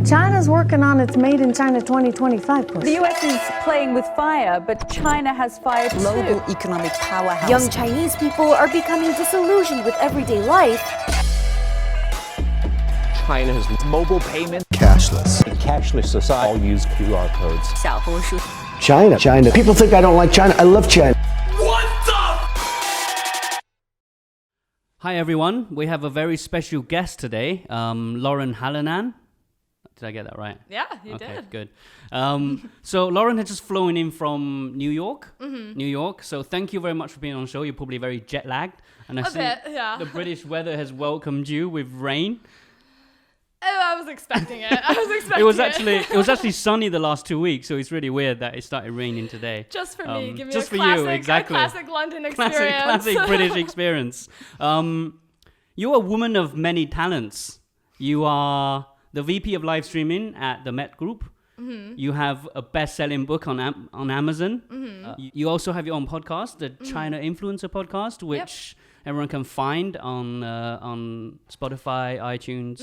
China's working on its Made in China 2025 push. The US is playing with fire, but China has fire too. Global economic powerhouse. Young Chinese people are becoming disillusioned with everyday life. China has mobile payment, cashless. a cashless society. All use QR codes. China. People think I don't like China. I love China. Hi everyone, we have a very special guest today, Lauren Hallanan. Did I get that right? Yeah, you okay, did. Good. So Lauren has just flown in from New York. New York. So thank you very much for being on the show. You're probably very jet lagged. And I think yeah. the British weather has welcomed you with rain. Oh, I was expecting it. It was actually sunny the last 2 weeks, so it's really weird that it started raining today. Just for me, give me just a for classic, you, exactly. a classic London experience. Classic British experience. You're a woman of many talents. You are the VP of live streaming at the Met Group. You have a best-selling book on Amazon. You also have your own podcast, the China Influencer Podcast, which everyone can find on Spotify, iTunes,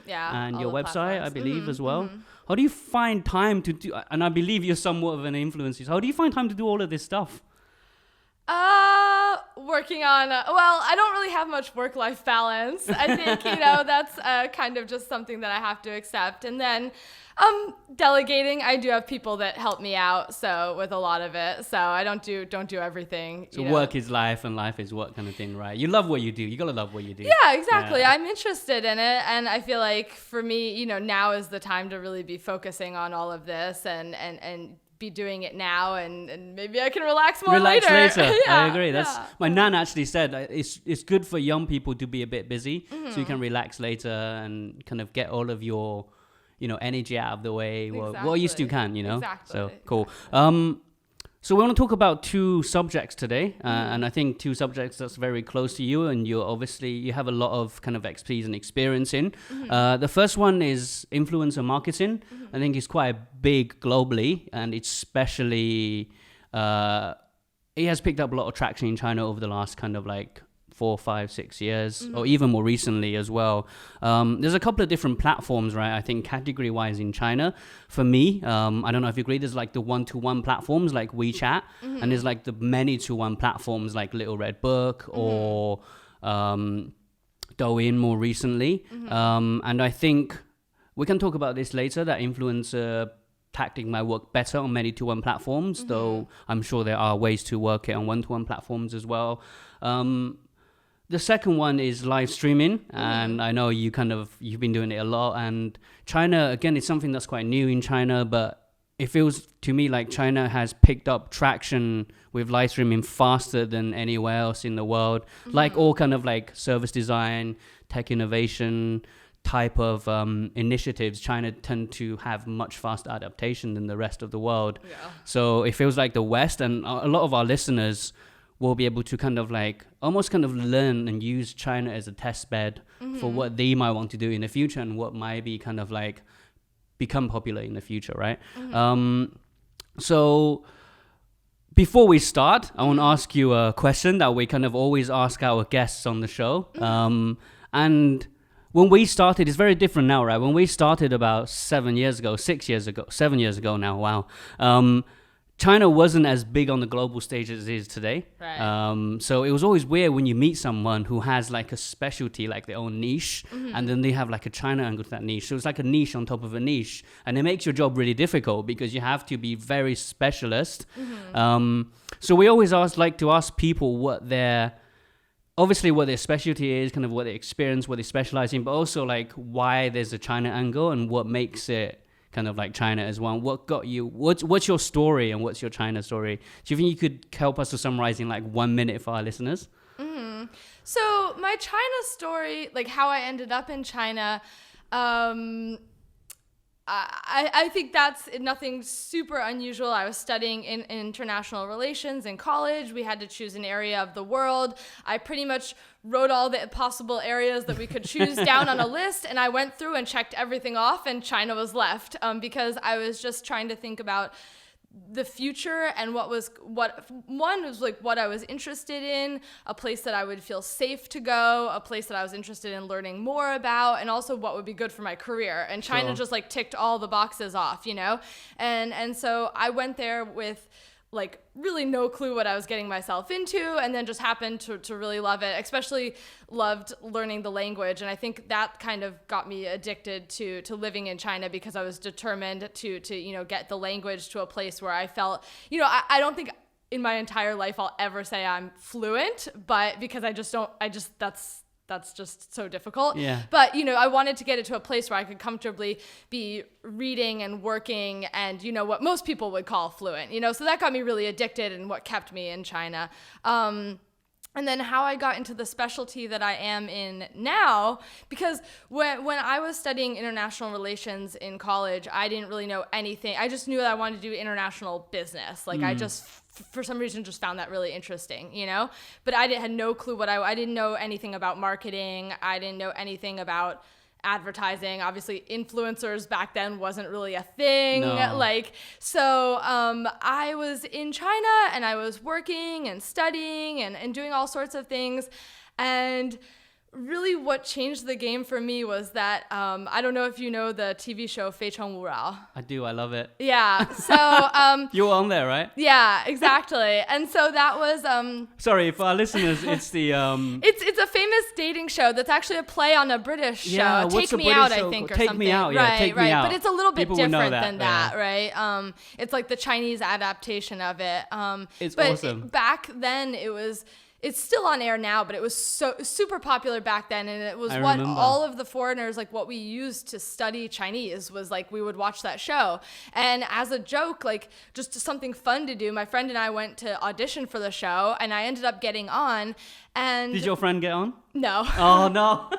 and your website, I believe, as well. How do you find time to do? And I believe you're somewhat of an influencer. How do you find time to do all of this stuff? Working on, well, I don't really have much work-life balance. I think, that's kind of just something that I have to accept. And then delegating, I do have people that help me out, so with a lot of it. So I don't do everything. So work is life and life is work kind of thing, right? You love what you do. You gotta love what you do. Yeah, exactly. Yeah. I'm interested in it, and I feel like for me, now is the time to really be focusing on all of this and be doing it now, and maybe I can relax later. I agree. My nan actually said it's good for young people to be a bit busy, so you can relax later and kind of get all of your energy out of the way. Well, you still can, Exactly. So cool. So we want to talk about two subjects today, and I think two subjects that's very close to you, and you have a lot of kind of expertise and experience in. The first one is influencer marketing. I think it's quite big globally, and it's especially it has picked up a lot of traction in China over the last kind of like 4, 5, 6 years, or even more recently as well. There's a couple of different platforms, right? I think category-wise in China, for me, I don't know if you agree, there's like the one-to-one platforms like WeChat, and there's like the many-to-one platforms like Little Red Book or Douyin more recently. And I think we can talk about this later, that influencer tactic might work better on many-to-one platforms, though I'm sure there are ways to work it on one-to-one platforms as well. The second one is live streaming, and I know you've been doing it a lot. And China, again, it's something that's quite new in China, but it feels to me like China has picked up traction with live streaming faster than anywhere else in the world. Like all kind of like service design, tech innovation type of initiatives, China tend to have much faster adaptation than the rest of the world. Yeah. So it feels like the West, and a lot of our listeners will be able to kind of like almost kind of learn and use China as a test bed for what they might want to do in the future and what might be kind of like become popular in the future, right? So before we start, I want to ask you a question that we kind of always ask our guests on the show. And when we started, it's very different now, right? When we started about 7 years ago now, wow. China wasn't as big on the global stage as it is today. Right. So it was always weird when you meet someone who has like a specialty, like their own niche, and then they have like a China angle to that niche. So it's like a niche on top of a niche, and it makes your job really difficult because you have to be very specialist. So we always like to ask people what their specialty is, kind of what they experience, what they specialize in, but also like why there's a China angle and what makes it kind of like China as well. What got you? What's your story and what's your China story? Do you think you could help us to summarize in like 1 minute for our listeners? So my China story, like how I ended up in China, I think that's nothing super unusual. I was studying in international relations in college. We had to choose an area of the world. I pretty much wrote all the possible areas that we could choose down on a list, and I went through and checked everything off, and China was left because I was just trying to think about the future and what one was like what I was interested in, a place that I would feel safe to go, a place that I was interested in learning more about, and also what would be good for my career. And China just like ticked all the boxes off, you know? And so I went there with like really no clue what I was getting myself into, and then just happened to really love it, especially loved learning the language. And I think that kind of got me addicted to living in China, because I was determined to you know, get the language to a place where I felt, you know, I don't think in my entire life I'll ever say I'm fluent, but because that's just so difficult. Yeah. But, you know, I wanted to get it to a place where I could comfortably be reading and working and, you know, what most people would call fluent, you know, so that got me really addicted and what kept me in China. And then how I got into the specialty that I am in now, because when I was studying international relations in college, I didn't really know anything. I just knew that I wanted to do international business. Like I just, for some reason, just found that really interesting, you know? But I had no clue I didn't know anything about marketing. I didn't know anything about advertising. Obviously, influencers back then wasn't really a thing. No. Like, so I was in China and I was working and studying and doing all sorts of things. And really what changed the game for me was that, I don't know if you know the TV show 非诚勿扰. I do. I love it. Yeah. So, You were on there, right? yeah, exactly. And so that was, Sorry, for our listeners, it's the it's a famous dating show that's actually a play on a British show. Yeah, what's Take the Me British Out, show I think, or Take something. Me Out, yeah, right, Take Me right. Out. But it's a little bit People would know different that, than that, yeah. right? It's like the Chinese adaptation of it. It's but awesome. Back then, it's still on air now, but it was so super popular back then, and it was I what remember. all of the foreigners, like what we used to study Chinese was like we would watch that show. And as a joke, like just something fun to do, my friend and I went to audition for the show, and I ended up getting on. And Did your friend get on? no. Oh no.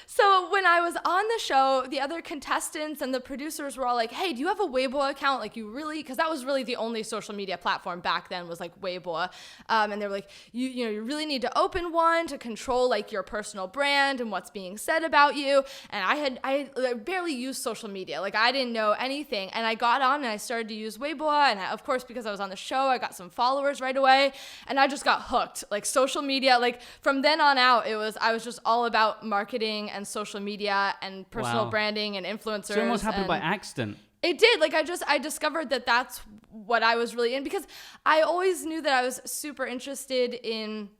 So when I was on the show, the other contestants and the producers were all like, hey, do you have a Weibo account? Like you really, because that was really the only social media platform back then was like Weibo. And they were like, you really need to open one to control like your personal brand and what's being said about you. And I barely used social media. Like I didn't know anything. And I got on and I started to use Weibo. And of course, because I was on the show, I got some followers right away. And I just got hooked. Like social media, like from then on out, I was just all about marketing and social media and personal Wow. branding and influencers. So it almost happened and by accident. It did. Like I discovered that that's what I was really in, because I always knew that I was super interested in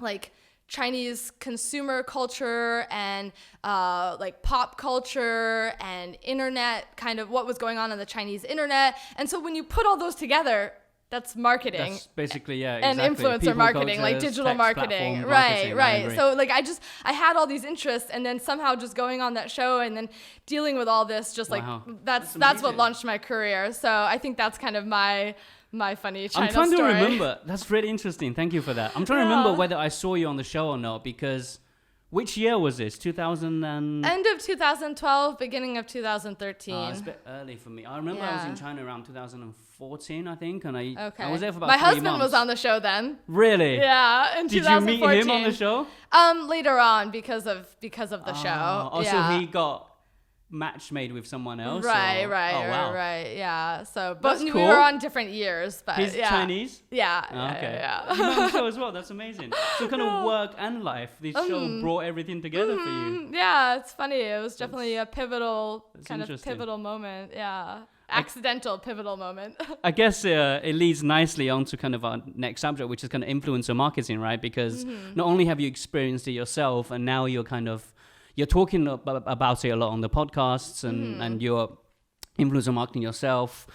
like Chinese consumer culture and like pop culture and internet, kind of what was going on the Chinese internet. And so when you put all those together, that's marketing. That's basically, yeah, and exactly. influencer People, marketing, like cultures, digital text marketing. platform Right. I agree. So like I had all these interests, and then somehow just going on that show and then dealing with all this, just like Wow. that's That's what amazing. launched my career. So I think that's kind of my funny China I'm trying story. to remember. That's really interesting. Thank you for that. I'm trying to remember whether I saw you on the show or not, because which year was this? 2000 and... End of 2012, beginning of 2013. Oh, it's a bit early for me. I remember I was Yeah. in China around 2014, I think, and I Okay. was there for about My 3 husband months. was on the show then. Really? Yeah, in Did you 2014. meet him on the show? Later on because of the show. Oh, yeah. so he got match made with someone else? Right, or? right, Oh, wow. right, yeah. So, but That's we cool. were on different years, but He's yeah. Chinese? Yeah, Oh, yeah, okay. yeah. You know the show as well. That's amazing. So kind of work and life. This show brought everything together for you. Yeah, it's funny. It was definitely a pivotal, kind of interesting. pivotal moment. Yeah. Accidental pivotal moment. I guess it leads nicely on to kind of our next subject, which is kind of influencer marketing, right? Because not only have you experienced it yourself, and now you're talking about it a lot on the podcasts, and you're influencer marketing yourself.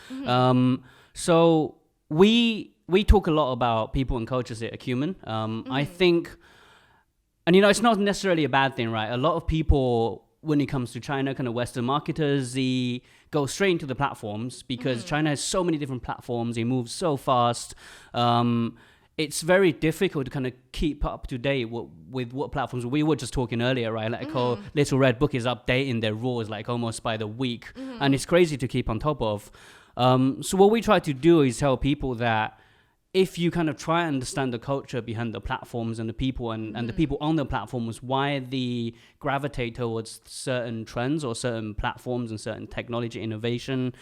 So we talk a lot about people and cultures here at Qumin. I think, and it's not necessarily a bad thing, right? A lot of people, when it comes to China, kind of Western marketers, they go straight into the platforms because China has so many different platforms. They move so fast. It's very difficult to kind of keep up to date with what platforms. We were just talking earlier, right? Like, Little Red Book is updating their rules like almost by the week. And it's crazy to keep on top of. So what we try to do is tell people that if you kind of try and understand the culture behind the platforms and the people and the people on the platforms, why they gravitate towards certain trends or certain platforms and certain technology innovation,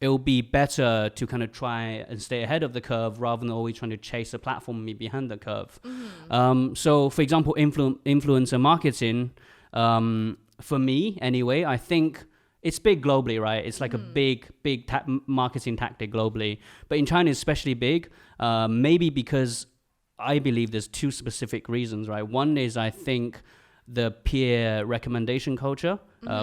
it'll be better to kind of try and stay ahead of the curve rather than always trying to chase a platform behind the curve. So, for example, influencer marketing, for me anyway, I think it's big globally, right? It's like a big marketing tactic globally. But in China, it's especially big, maybe because I believe there's two specific reasons, right? One is I think the peer recommendation culture,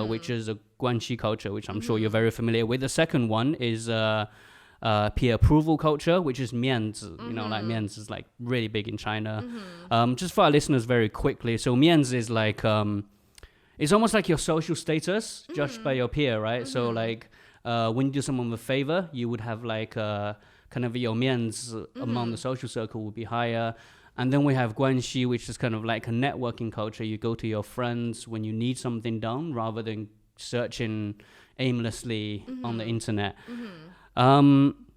which is a guanxi culture, which I'm sure you're very familiar with. The second one is peer approval culture, which is mianzi. You know, like mianzi is like really big in China. Just for our listeners very quickly. So mianzi is like... it's almost like your social status judged by your peer, right? So like when you do someone a favor, you would have like kind of your mianzi among the social circle would be higher. And then we have guanxi, which is kind of like a networking culture. You go to your friends when you need something done rather than searching aimlessly on the internet.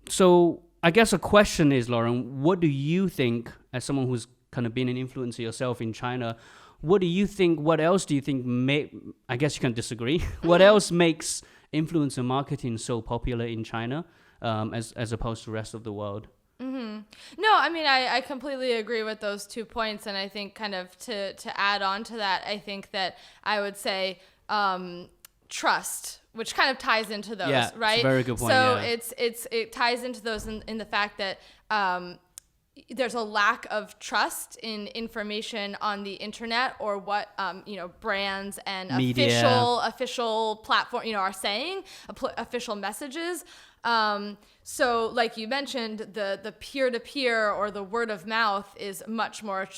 So I guess a question is, Lauren, what do you think, as someone who's kind of been an influencer yourself in China, what else do you think I guess you can disagree. What else makes influencer marketing so popular in China as opposed to the rest of the world? No, I mean, I completely agree with those 2 points. And I think kind of to add on to that, I think that I would say trust, which kind of ties into those, yeah, right? It's a very good point. So yeah. it ties into those in the fact that there's a lack of trust in information on the internet or what brands and media. official platform are saying, official messages. So like you mentioned, the peer-to-peer or the word of mouth is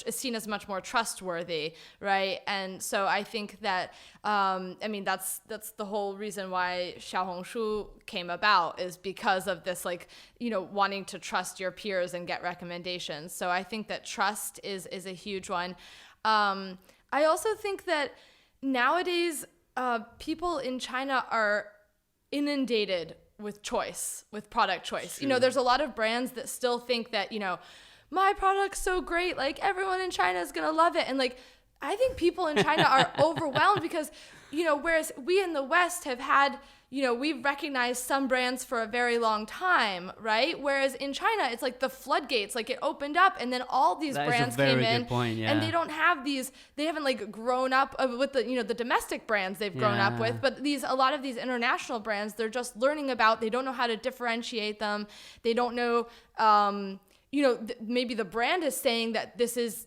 seen as much more trustworthy, right? And so I think that that's the whole reason why Xiaohongshu came about, is because of this wanting to trust your peers and get recommendations. So I think that trust is a huge one. I also think that nowadays people in China are inundated with product choice. True. There's a lot of brands that still think that, my product's so great, like everyone in China is going to love it. And I think people in China are overwhelmed because, whereas we in the West have had, we've recognized some brands for a very long time, right? Whereas in China, it's like the floodgates, like it opened up and then all these brands came in, and they don't have they haven't grown up with the domestic brands they've grown up with, but a lot of these international brands, they're just learning about, they don't know how to differentiate them. They don't know, maybe the brand is saying that this is,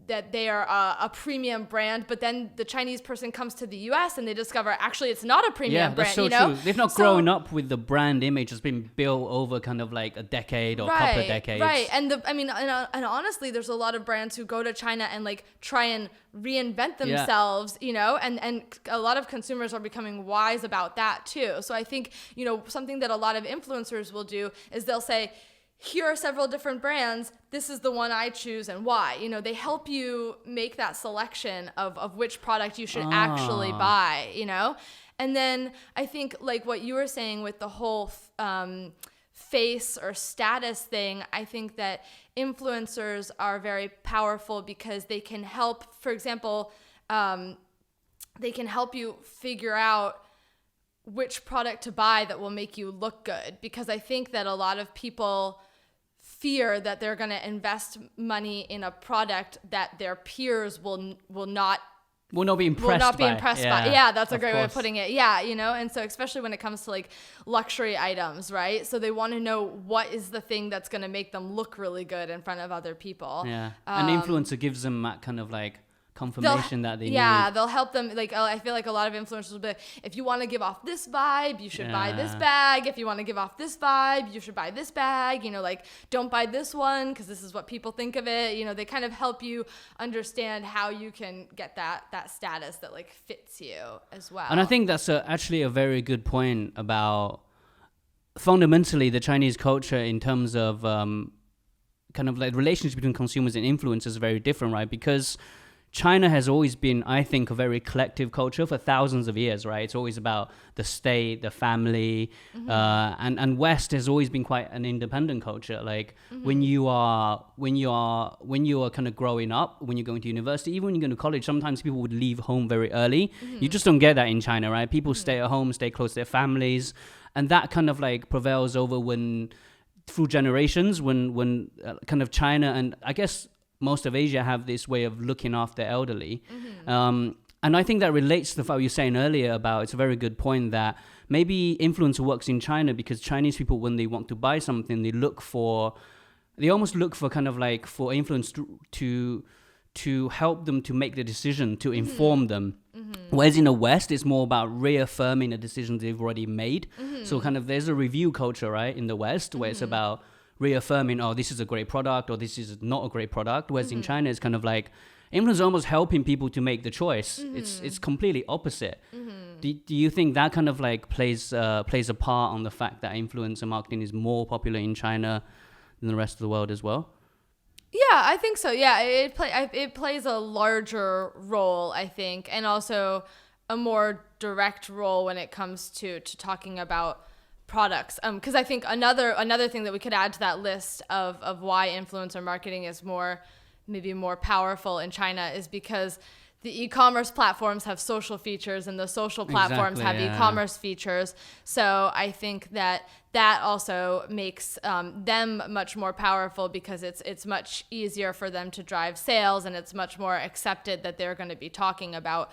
that they are a premium brand, but then the Chinese person comes to the US and they discover actually it's not a premium brand. Yeah, that's so true. They've not grown up with the brand image that's been built over kind of like a decade or a couple of decades. Right. And and honestly, there's a lot of brands who go to China and try and reinvent themselves, and a lot of consumers are becoming wise about that too. So I think, something that a lot of influencers will do is they'll say, here are several different brands. This is the one I choose and why. They help you make that selection of which product you should actually buy, And then I think what you were saying with the whole face or status thing, I think that influencers are very powerful because they can help, for example, they can help you figure out which product to buy that will make you look good. Because I think that a lot of people fear that they're going to invest money in a product that their peers will not be impressed by. Yeah, that's a great way of course. putting it. Yeah, and so especially when it comes to luxury items, right? So they want to know what is the thing that's going to make them look really good in front of other people. Yeah, an influencer gives them that kind of confirmation that they need. Yeah, they'll help them. I feel like a lot of influencers will be like, if you want to give off this vibe, you should buy this bag. If you want to give off this vibe, you should buy this bag. Don't buy this one because this is what people think of it. They kind of help you understand how you can get that status that fits you as well. And I think that's actually a very good point about fundamentally the Chinese culture in terms of kind of relationship between consumers and influencers is very different, right? Because China has always been, I think, a very collective culture for thousands of years, right? It's always about the state, the family, and West has always been quite an independent culture. Like when you are kind of growing up, when you're going to university, even when you go to college, sometimes people would leave home very early. You just don't get that in China, right? People stay at home, stay close to their families, and that kind of like prevails over through generations when kind of China and I guess most of Asia have this way of looking after elderly. And I think that relates to what you were saying earlier about, it's a very good point that maybe influencer works in China because Chinese people, when they want to buy something, they almost look for kind of like for influence to help them to make the decision, to inform them. Whereas in the West, it's more about reaffirming the decisions they've already made. So kind of there's a review culture, right, in the West, where it's about reaffirming, oh, this is a great product or this is not a great product. Whereas in China, it's kind of like influence almost helping people to make the choice. It's completely opposite. Do you think that kind of like plays a part on the fact that influencer marketing is more popular in China than the rest of the world as well? Yeah, I think so. Yeah, it plays a larger role, I think, and also a more direct role when it comes to talking about products. Because I think another thing that we could add to that list of why influencer marketing is maybe more powerful in China is because the e-commerce platforms have social features and the social platforms have e-commerce features. So I think that also makes them much more powerful because it's much easier for them to drive sales, and it's much more accepted that they're going to be talking about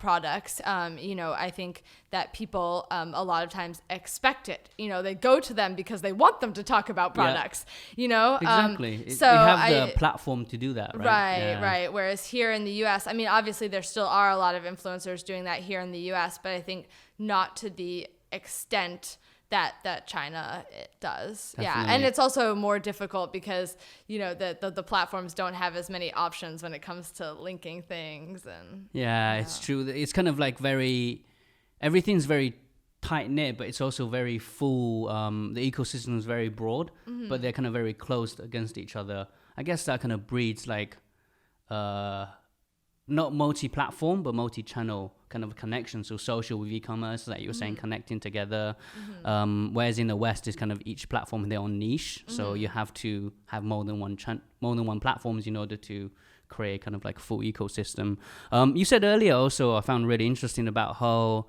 products. I think that people a lot of times expect it. They go to them because they want them to talk about products. Exactly. So they have the platform to do that, right? Right. Whereas here in the U.S., I mean, obviously there still are a lot of influencers doing that here in the U.S., but I think not to the extent that China does. Definitely. Yeah, and it's also more difficult because the platforms don't have as many options when it comes to linking things and it's true. It's kind of like everything's very tight knit, but it's also very full. The ecosystem is very broad, but they're kind of very close against each other. I guess that kind of breeds like not multi-platform but multi-channel kind of connection. So social with e-commerce, like you were saying, connecting together. Whereas in the West, is kind of each platform in their own niche. So you have to have more than one platforms in order to create kind of like a full ecosystem. You said earlier also, I found really interesting about how,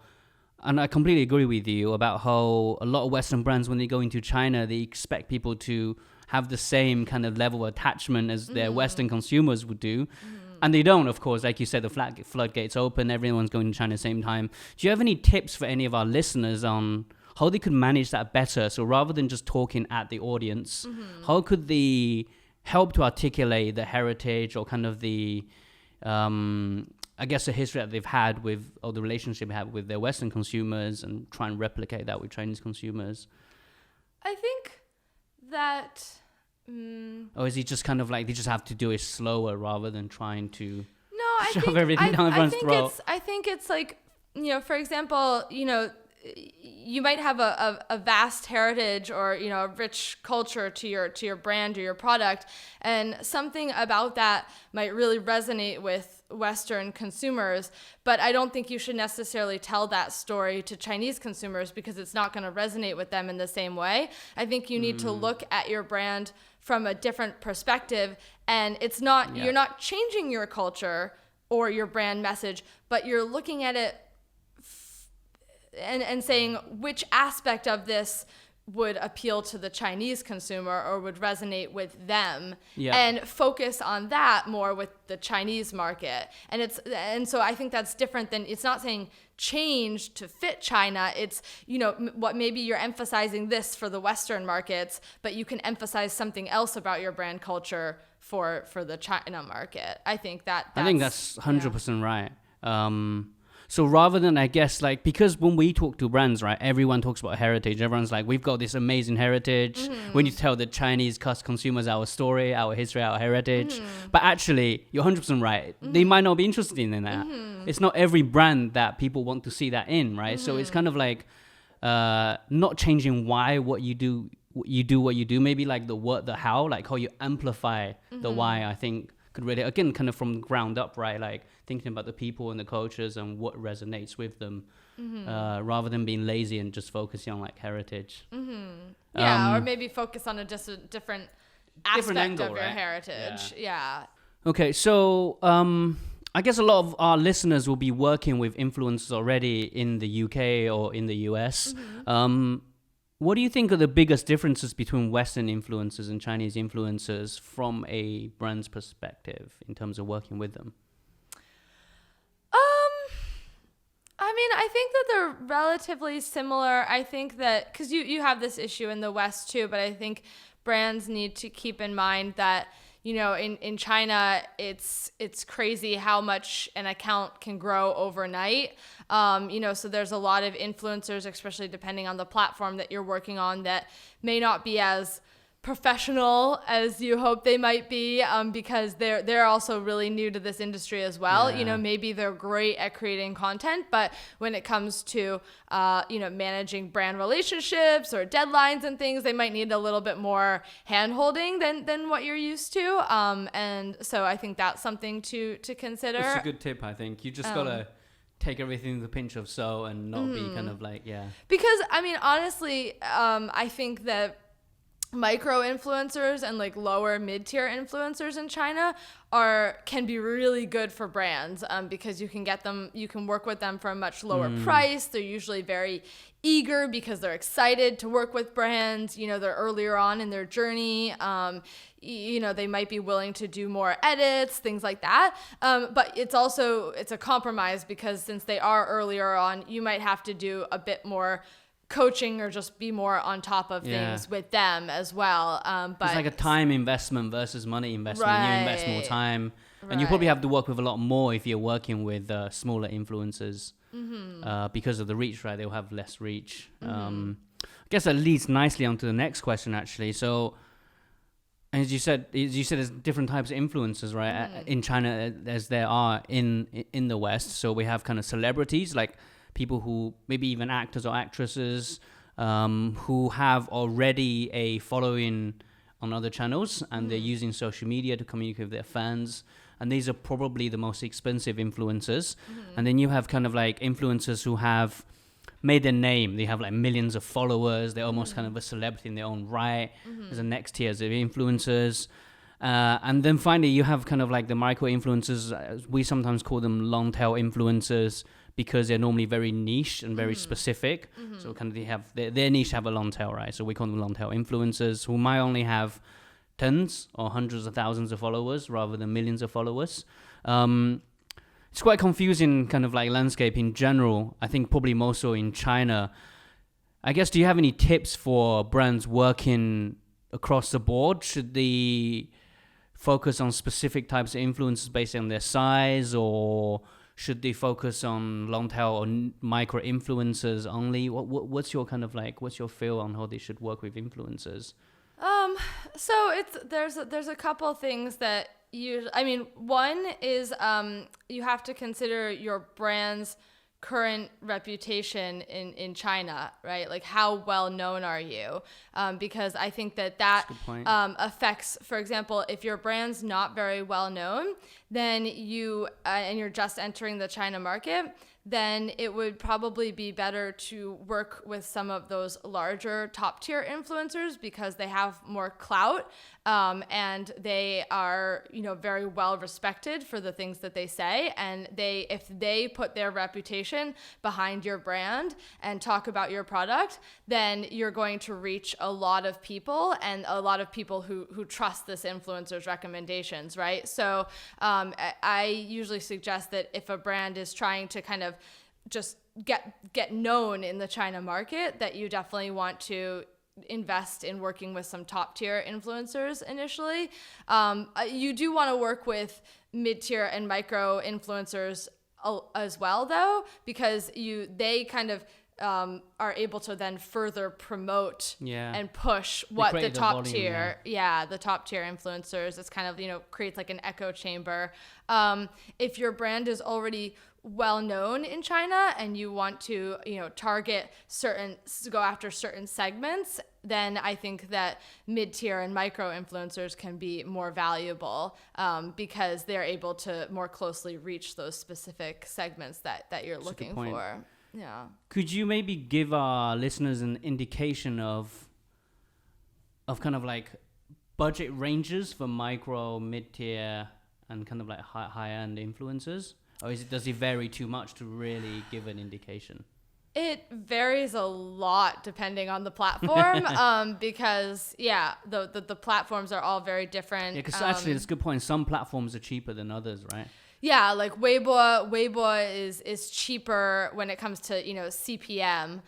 and I completely agree with you about how a lot of Western brands, when they go into China, they expect people to have the same kind of level of attachment as their Western consumers would do. And they don't, of course. Like you said, the floodgates open, everyone's going to China at the same time. Do you have any tips for any of our listeners on how they could manage that better? So rather than just talking at the audience, how could they help to articulate the heritage or kind of the, I guess, the history that they've had with, or the relationship they have with their Western consumers, and try and replicate that with Chinese consumers? I think that... Or is it just kind of like they just have to do it slower rather than trying to shove everything down everyone's throat? I think it's like, for example, you might have a vast heritage or a rich culture to your brand or your product, and something about that might really resonate with Western consumers, but I don't think you should necessarily tell that story to Chinese consumers because it's not going to resonate with them in the same way. I think you need to look at your brand from a different perspective, and it's not you're not changing your culture or your brand message, but you're looking at it and saying which aspect of this would appeal to the Chinese consumer or would resonate with them, and focus on that more with the Chinese market. And so I think that's different than, it's not saying change to fit China. It's, what maybe you're emphasizing this for the Western markets, but you can emphasize something else about your brand culture for the China market. I think that's 100% right. So rather than, I guess, like, because when we talk to brands, right, everyone talks about heritage. Everyone's like, we've got this amazing heritage. We need to tell the Chinese consumers our story, our history, our heritage. But actually, you're 100% right. They might not be interested in that. It's not every brand that people want to see that in, right? So it's kind of like not changing what you do, maybe like the how, like how you amplify the why, I think could really, again, kind of from the ground up, right? Like thinking about the people and the cultures and what resonates with them, rather than being lazy and just focusing on like heritage. Yeah, or maybe focus on just a different aspect angle, of your right? heritage. Yeah. Okay, so I guess a lot of our listeners will be working with influencers already in the UK or in the US. What do you think are the biggest differences between Western influencers and Chinese influencers from a brand's perspective in terms of working with them? I mean, I think that they're relatively similar. I think that, because you have this issue in the West too, but I think brands need to keep in mind that, you know, in China, it's crazy how much an account can grow overnight. You know, so there's a lot of influencers, especially depending on the platform that you're working on, that may not be as professional as you hope they might be, because they're also really new to this industry as well. Yeah. You know, maybe they're great at creating content, but when it comes to you know, managing brand relationships or deadlines and things, they might need a little bit more hand-holding than what you're used to. And so I think that's something to consider. That's a good tip, I think. You just gotta take everything with a pinch of salt and not be kind of like, Because I mean, honestly, I think that micro influencers and like lower mid-tier influencers in China can be really good for brands, because you can work with them for a much lower price. They're usually very eager because they're excited to work with brands. You know, they're earlier on in their journey. You know, they might be willing to do more edits, things like that. But it's a compromise, because since they are earlier on, you might have to do a bit more coaching or just be more on top of things with them as well. But it's like a time investment versus money investment. You invest more time, and you probably have to work with a lot more if you're working with smaller influencers, because of the reach, right? They'll have less reach. I guess that leads nicely onto the next question, actually. So, as you said, there's different types of influencers, right? In China, as there are in the West. So we have kind of celebrities, like people who maybe even actors or actresses, who have already a following on other channels, and they're using social media to communicate with their fans. And these are probably the most expensive influencers. And then you have kind of like influencers who have made their name. They have like millions of followers. They're almost kind of a celebrity in their own right. There's the next tiers of influencers. And then finally, you have kind of like the micro influencers. We sometimes call them long tail influencers, because they're normally very niche and very specific. So kind of they have their niche have a long tail, right? So we call them long tail influencers, who might only have tens or hundreds of thousands of followers rather than millions of followers. It's quite confusing kind of like landscape in general. I think probably more so in China. I guess, do you have any tips for brands working across the board? Should they focus on specific types of influencers based on their size, or should they focus on long tail or micro influencers only? What's your kind of like, what's your feel on how they should work with influencers? So there's a couple things that one is you have to consider your brand's current reputation in China, right? Like, how well known are you? Because I think that affects, for example, if your brand's not very well known, then and you're just entering the China market, then it would probably be better to work with some of those larger top tier influencers, because they have more clout, and they are, you know, very well respected for the things that they say. And if they put their reputation behind your brand and talk about your product, then you're going to reach a lot of people, and a lot of people who trust this influencer's recommendations, right? So I usually suggest that if a brand is trying to kind of just get known in the China market, that you definitely want to invest in working with some top tier influencers initially. You do want to work with mid-tier and micro influencers as well, though, because they kind of are able to then further promote and push what the top tier, the top tier influencers. It's kind of, you know, creates like an echo chamber. If your brand is already well known in China and you want to, go after certain segments, then I think that mid-tier and micro influencers can be more valuable because they're able to more closely reach those specific segments that you're looking for. Yeah. Could you maybe give our listeners an indication of kind of like budget ranges for micro, mid-tier, and kind of like high-end influencers? Or does it vary too much to really give an indication? It varies a lot depending on the platform because, the platforms are all very different. Yeah, because actually, that's a good point. Some platforms are cheaper than others, right? Yeah, like Weibo is cheaper when it comes to, CPM,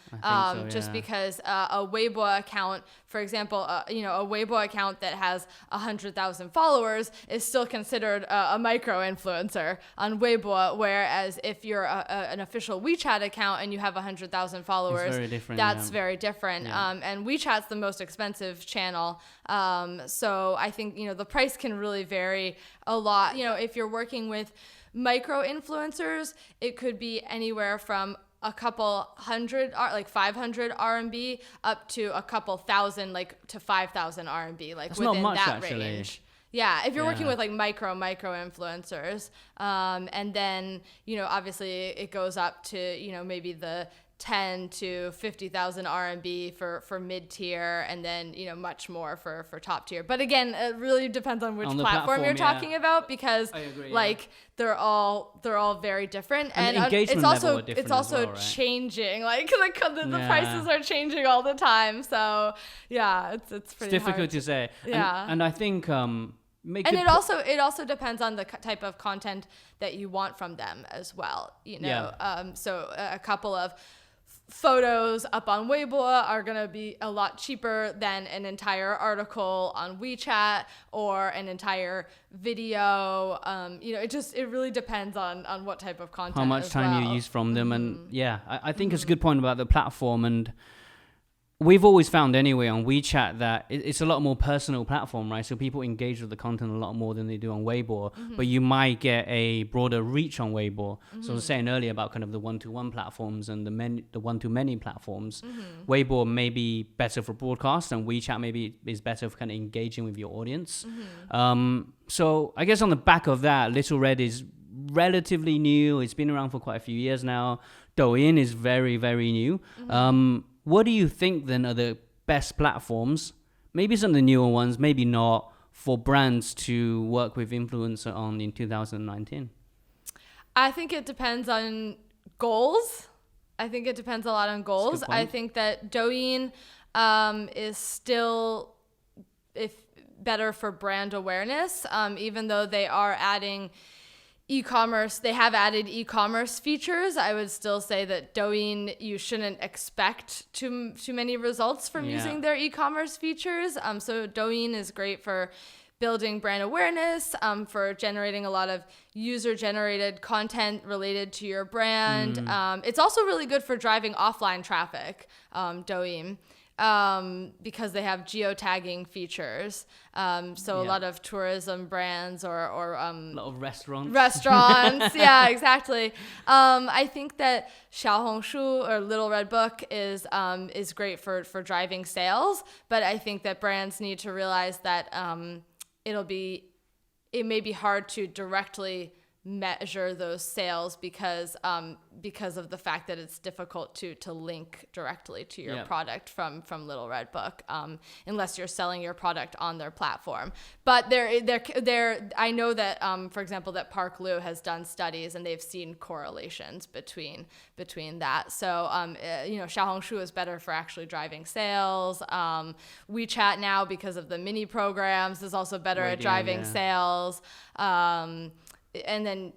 just because a Weibo account, for example, a Weibo account that has 100,000 followers is still considered a micro influencer on Weibo, whereas if you're an official WeChat account and you have 100,000 followers, very different, that's very different. Yeah. And WeChat's the most expensive channel, so I think the price can really vary a lot. If you're working with micro influencers, it could be anywhere from a couple hundred, like 500 RMB, up to a couple thousand, like to 5,000 RMB, like that's within not much, that actually. range. Yeah, if you're working with like micro influencers, and then obviously it goes up to maybe the 10 to 50,000 RMB for mid-tier, and then much more for top tier. But again, it really depends on which platform you're talking about, because they're all very different, and it's also changing. Like the prices are changing all the time. So yeah, it's pretty difficult hard to say. Yeah, and I think it also depends on the type of content that you want from them as well. So a couple of photos up on Weibo are going to be a lot cheaper than an entire article on WeChat or an entire video. It really depends on what type of content, how much time you use from them. And I think it's a good point about the platform. And we've always found anyway on WeChat that it's a lot more personal platform, right? So people engage with the content a lot more than they do on Weibo, but you might get a broader reach on Weibo. So I was saying earlier about kind of the one-to-one platforms and the one-to-many platforms. Weibo may be better for broadcast, and WeChat maybe is better for kind of engaging with your audience. So I guess on the back of that, Little Red is relatively new. It's been around for quite a few years now. Douyin is very, very new. What do you think then are the best platforms, maybe some of the newer ones, maybe not, for brands to work with influencer on in 2019? I think it depends on goals. I think it depends a lot on goals. I think that Douyin is still better for brand awareness, even though they are adding e-commerce. They have added e-commerce features. I would still say that Douyin, you shouldn't expect too many results from using their e-commerce features. So Douyin is great for building brand awareness, for generating a lot of user-generated content related to your brand. It's also really good for driving offline traffic, Douyin. Because they have geotagging features. So a lot of tourism brands or a lot of restaurants. Yeah, exactly. I think that Xiaohongshu or Little Red Book is great for driving sales, but I think that brands need to realize that it may be hard to directly measure those sales because of the fact that it's difficult to link directly to your product from Little Red Book, unless you're selling your product on their platform. But I know that for example that Park Lu has done studies and they've seen correlations between that. So Xiaohongshu is better for actually driving sales. WeChat now, because of the mini programs, is also better at driving sales. And then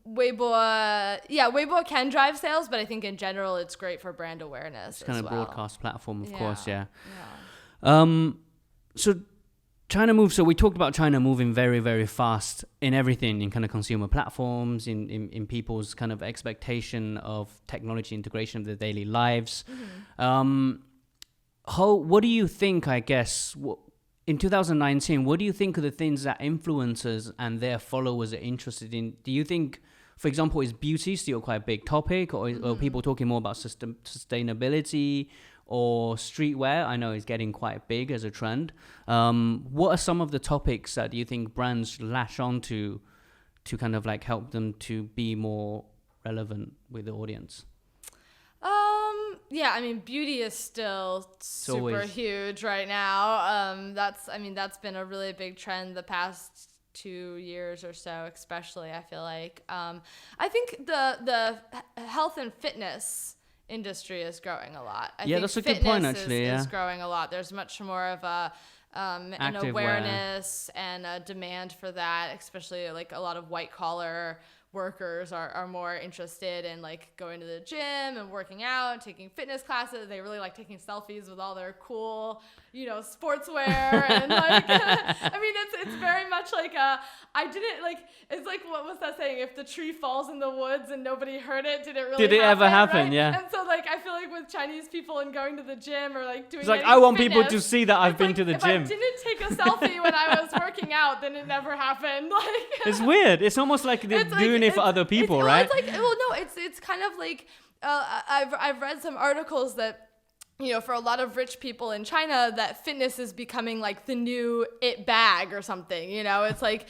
Weibo can drive sales, but I think in general it's great for brand awareness. It's kind of well. Broadcast platform, of course, So China moves. So we talked about China moving very, very fast in everything, in kind of consumer platforms, in people's kind of expectation of technology integration of their daily lives. What do you think? I guess. In 2019, what do you think are the things that influencers and their followers are interested in? Do you think for example, is beauty still quite a big topic, or are people talking more about sustainability or streetwear? I know it's getting quite big as a trend. What are some of the topics that you think brands lash on to kind of like help them to be more relevant with the audience? Yeah, I mean, beauty is still super always huge right now. That's been a really big trend the past 2 years or so, especially, I feel like. I think the health and fitness industry is growing a lot. I think that's a good point, actually. is growing a lot. There's much more of an Active awareness and a demand for that, especially like a lot of white collar workers are more interested in like going to the gym and working out, taking fitness classes. They really like taking selfies with all their cool, sportswear and like, I mean, it's very much like it's like, what was that saying? If the tree falls in the woods and nobody heard it, did it really Did it ever happen? Right? Yeah. And so like, I feel like with Chinese people and going to the gym or like doing It's like, any I want fitness, people to see that I've been to the if gym. I didn't take a selfie when I was working out, then it never happened. Like, It's weird. It's almost like they're doing it for other people, right? It's kind of like I've read some articles that for a lot of rich people in China, that fitness is becoming like the new it bag or something. It's like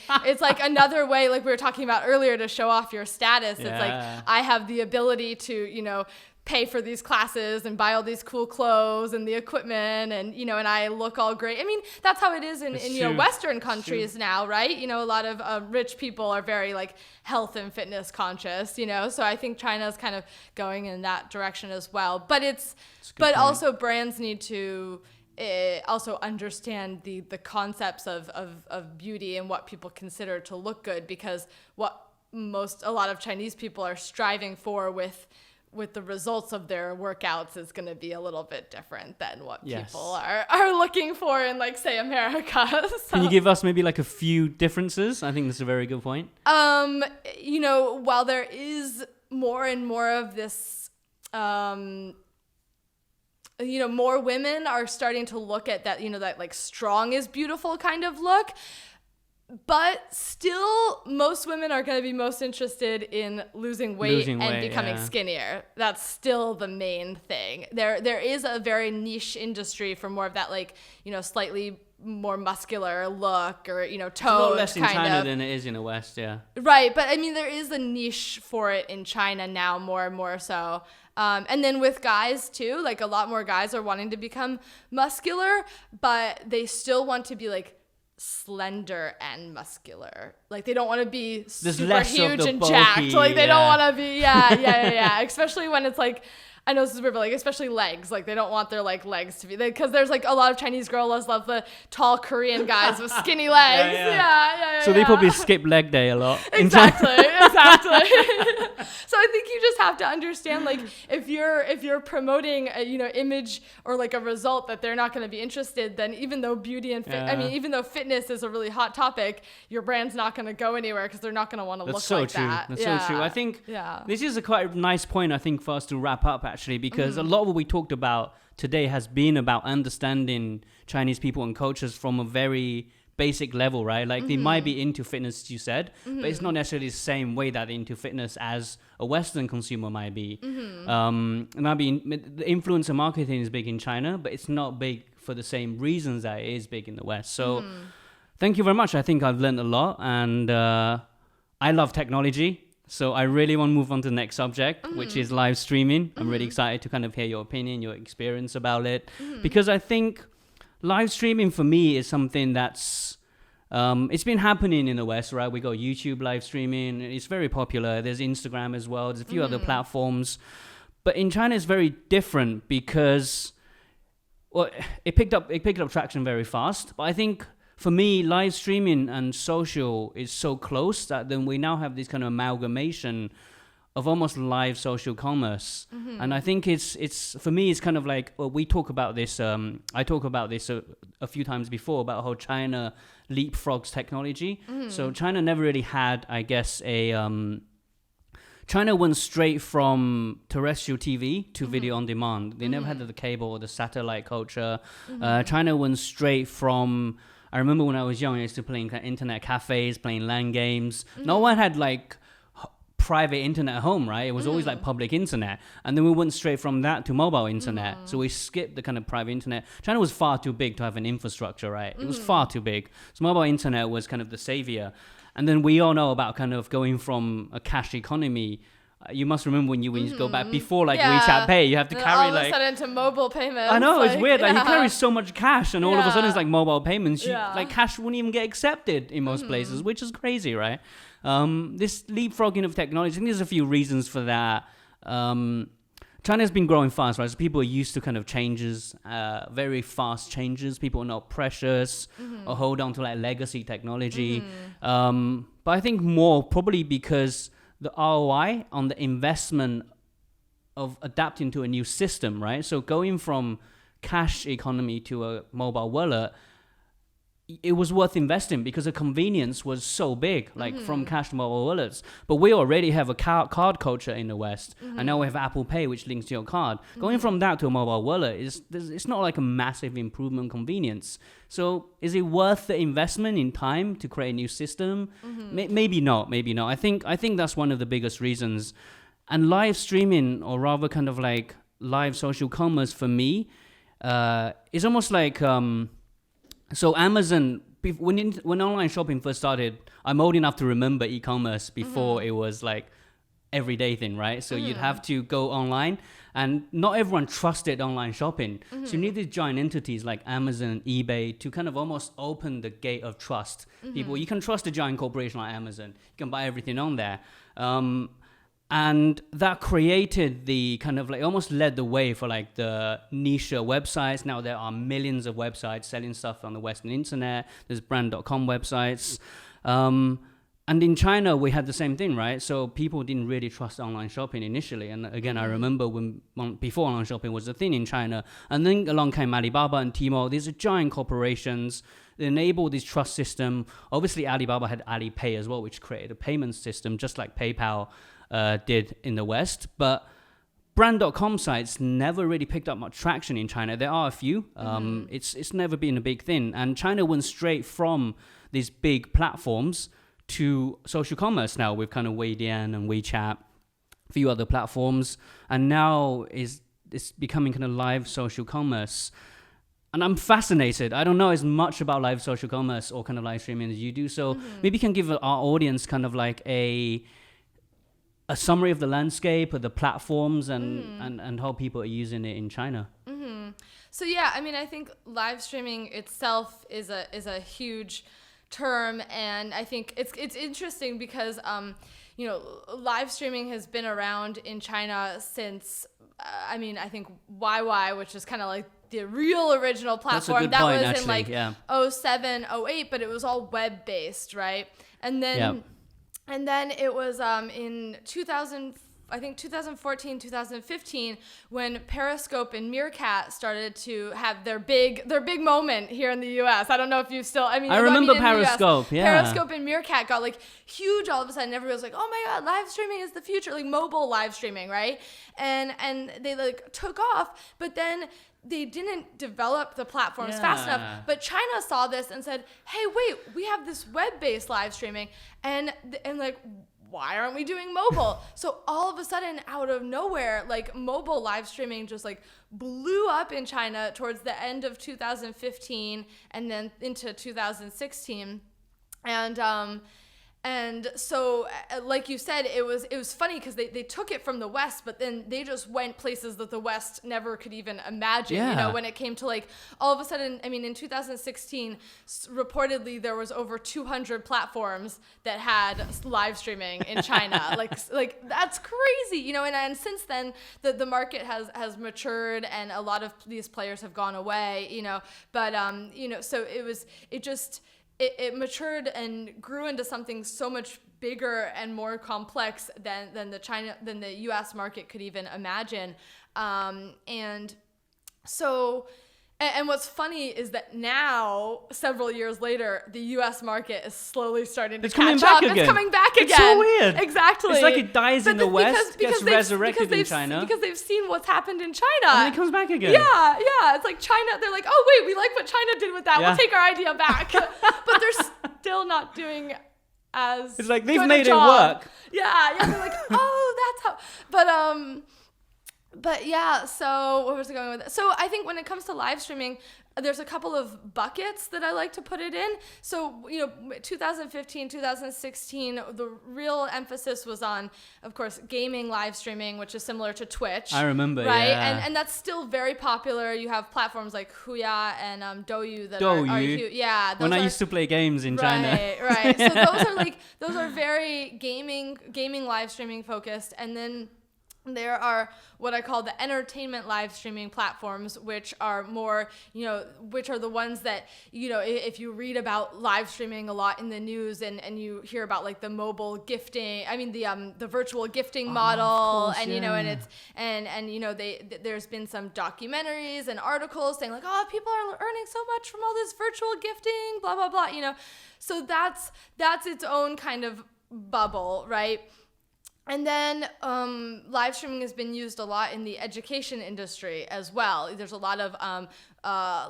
another way, like we were talking about earlier, to show off your status. Yeah. It's like I have the ability to pay for these classes and buy all these cool clothes and the equipment and and I look all great. I mean, that's how it is in Western countries now, right? A lot of rich people are very like health and fitness conscious, so I think China's kind of going in that direction as well. But also brands need to also understand the concepts of beauty and what people consider to look good, because what a lot of Chinese people are striving for with the results of their workouts is going to be a little bit different than what people are looking for in, like, say, America. So, can you give us maybe like a few differences? I think that's a very good point. While there is more and more of this, more women are starting to look at that, that like strong is beautiful kind of look. But still, most women are going to be most interested in losing weight and becoming skinnier. That's still the main thing. There is a very niche industry for more of that, like, slightly more muscular look, or, toned kind of. It's a lot less in China than it is in the West, yeah. Right, but I mean, there is a niche for it in China now, more and more so. And then with guys too, like a lot more guys are wanting to become muscular, but they still want to be like slender and muscular. Like they don't want to be super huge and jacked. Like they don't want to be, especially when it's like, I know this is weird, but like especially legs. Like they don't want their like legs to be, because there's like a lot of Chinese girls love the tall Korean guys with skinny legs. So they probably skip leg day a lot. Exactly. So I think you just have to understand, like, if you're promoting a image or like a result that they're not going to be interested, then even though beauty and even though fitness is a really hot topic, your brand's not going to go anywhere because they're not going to want to look like that. That's so true. I think this is a quite nice point, I think, for us to wrap up, actually, because a lot of what we talked about today has been about understanding Chinese people and cultures from a very basic level, right? Like they might be into fitness, you said, but it's not necessarily the same way that they're into fitness as a Western consumer might be. It might be the influencer marketing is big in China, but it's not big for the same reasons that it is big in the West. So thank you very much. I think I've learned a lot, and I love technology. So I really want to move on to the next subject, which is live streaming. I'm really excited to kind of hear your opinion, your experience about it, because I think live streaming for me is something that's, it's been happening in the West, right? We got YouTube live streaming. It's very popular. There's Instagram as well. There's a few other platforms. But in China, it's very different because, well, it picked up traction very fast. But I think for me, live streaming and social is so close that then we now have this kind of amalgamation of almost live social commerce. And I think it's for me, it's kind of like, well, we talk about this, I talk about this a few times before, about how China leapfrogs technology. So China never really had, I guess, China went straight from terrestrial TV to video on demand. They never had the cable or the satellite culture. China went straight from, I remember when I was young, I used to play in internet cafes, playing LAN games. No one had like private internet at home, right? It was always like public internet. And then we went straight from that to mobile internet. So we skipped the kind of private internet. China was far too big to have an infrastructure, right? It was far too big. So mobile internet was kind of the savior. And then we all know about kind of going from a cash economy. You must remember when you go back before like WeChat Pay, you have to carry all of a sudden to mobile payments. I know, it's weird. Like you carry so much cash and all of a sudden it's like mobile payments. Like cash wouldn't even get accepted in most places, which is crazy, right? This leapfrogging of technology, I think there's a few reasons for that. China's been growing fast, right? So people are used to kind of changes, very fast changes. People are not precious or hold on to like legacy technology. But I think more probably because the ROI on the investment of adapting to a new system, right? So going from cash economy to a mobile wallet, it was worth investing because the convenience was so big, like from cash to mobile wallets. But we already have a card culture in the West, and now we have Apple Pay, which links to your card. Going from that to a mobile wallet it's not like a massive improvement in convenience. So is it worth the investment in time to create a new system? Maybe not. I think that's one of the biggest reasons. And live streaming, or rather kind of like live social commerce for me, is almost like so Amazon, when online shopping first started, I'm old enough to remember e-commerce before it was like everyday thing, right? So you'd have to go online, and not everyone trusted online shopping. So you need these giant entities like Amazon, eBay to kind of almost open the gate of trust. People, you can trust a giant corporation like Amazon. You can buy everything on there. And that created the kind of like almost led the way for like the niche websites. Now there are millions of websites selling stuff on the Western internet. There's brand.com websites. And in China, we had the same thing, right? So people didn't really trust online shopping initially. And again, I remember before online shopping was a thing in China. And then along came Alibaba and Tmall. These are giant corporations. They enable this trust system. Obviously, Alibaba had Alipay as well, which created a payment system, just like PayPal did in the West. But brand.com sites never really picked up much traction in China. There are a few. It's never been a big thing. And China went straight from these big platforms to social commerce now with kind of Weidian and WeChat, a few other platforms. And now it's becoming kind of live social commerce. And I'm fascinated. I don't know as much about live social commerce or kind of live streaming as you do. So maybe you can give our audience kind of like a summary of the landscape, of the platforms, and how people are using it in China. So yeah, I mean, I think live streaming itself is a huge term, and I think it's interesting because live streaming has been around in China since I think YY, which is kind of like the real original platform. That's a good point, was actually, in like 07, 08, but it was all web based, right? And then it was in 2014, 2015, when Periscope and Meerkat started to have their big moment here in the U.S. I don't know if you still, I remember Periscope, Periscope and Meerkat got like huge all of a sudden. Everybody was like, oh my God, live streaming is the future, like mobile live streaming, right? And they like took off, but then they didn't develop the platforms fast enough. But China saw this and said, hey, wait, we have this web-based live streaming, and like, why aren't we doing mobile? So all of a sudden, out of nowhere, like mobile live streaming just like blew up in China towards the end of 2015 and then into 2016. And so, like you said, it was funny because they took it from the West, but then they just went places that the West never could even imagine. You know, when it came to like all of a sudden, I mean, in 2016, reportedly there was over 200 platforms that had live streaming in China. like that's crazy, you know. And since then, the market has matured, and a lot of these players have gone away. You know, but so it matured and grew into something so much bigger and more complex than the U.S. market could even imagine. And what's funny is that now, several years later, the U.S. market is slowly starting to catch up. It's coming back again. It's so weird. Exactly. It's like it dies in the West, gets resurrected in China. Because they've seen what's happened in China. And then it comes back again. Yeah. It's like China, they're like, oh, wait, we like what China did with that. We'll take our idea back. But they're still not doing as It's like, they've good a made it job. work. Yeah, they're like, oh, that's how. But yeah, so where was I going with that? So I think when it comes to live streaming, there's a couple of buckets that I like to put it in. So, 2015, 2016, the real emphasis was on, of course, gaming live streaming, which is similar to Twitch. I remember, right? yeah. And that's still very popular. You have platforms like Huya and Douyu that Douyu. are yeah. When I are- used to play games in China. Right. So those are very gaming live streaming focused. And then there are what I call the entertainment live streaming platforms, which are more, which are the ones that, if you read about live streaming a lot in the news and you hear about like the mobile gifting, the virtual gifting model, and, and it's, and there's been some documentaries and articles saying like, oh, people are earning so much from all this virtual gifting, blah, blah, blah, so that's its own kind of bubble, right? And then live streaming has been used a lot in the education industry as well. There's a lot of